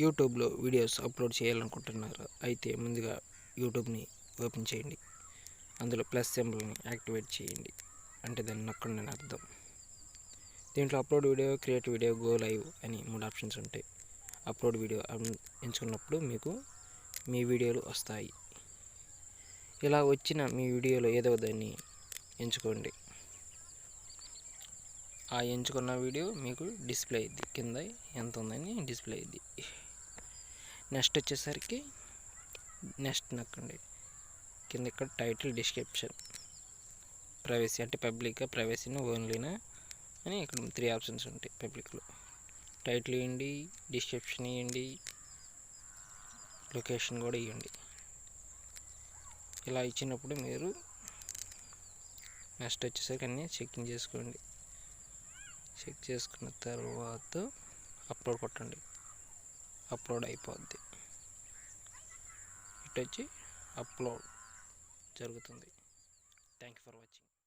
యూట్యూబ్లో videos upload చేయాలనుకుంటున్నారు అయితే ముందుగా యూట్యూబ్ని ఓపెన్ చేయండి. అందులో ప్లస్ సింబల్ని యాక్టివేట్ చేయండి. అంటే దాన్ని నొక్కండి అని అర్థం. దీంట్లో upload video, create video, go live అని 3 ఆప్షన్స్ ఉంటాయి. అప్లోడ్ వీడియో ఎంచుకున్నప్పుడు మీకు మీ వీడియోలు వస్తాయి. ఇలా వచ్చిన మీ వీడియోలో ఏదో దాన్ని ఎంచుకోండి. ఆ ఎంచుకున్న వీడియో మీకు డిస్ప్లే అయ్యింది. కింద ఎంత ఉందని డిస్ప్లే అయ్యింది. నెక్స్ట్ వచ్చేసరికి నెక్స్ట్ నొక్కండి. కింద ఇక్కడ టైటిల్, డిస్క్రిప్షన్, ప్రైవసీ అంటే పబ్లిక్, ప్రైవసీనా, ఓన్లీనా అని ఇక్కడ 3 ఆప్షన్స్ ఉంటాయి. పబ్లిక్లో టైటిల్ ఇవ్వండి, డిస్క్రిప్షన్ ఇవ్వండి, లొకేషన్ కూడా ఇవ్వండి. ఇలా ఇచ్చినప్పుడు మీరు నెక్స్ట్ వచ్చేసరికి అన్నీ చెకింగ్ చేసుకోండి. చెక్ చేసుకున్న తర్వాత అప్లోడ్ కొట్టండి. అప్లోడ్ అయిపోద్ది. ఇటు వచ్చి అప్లోడ్ జరుగుతుంది. Thank you for watching.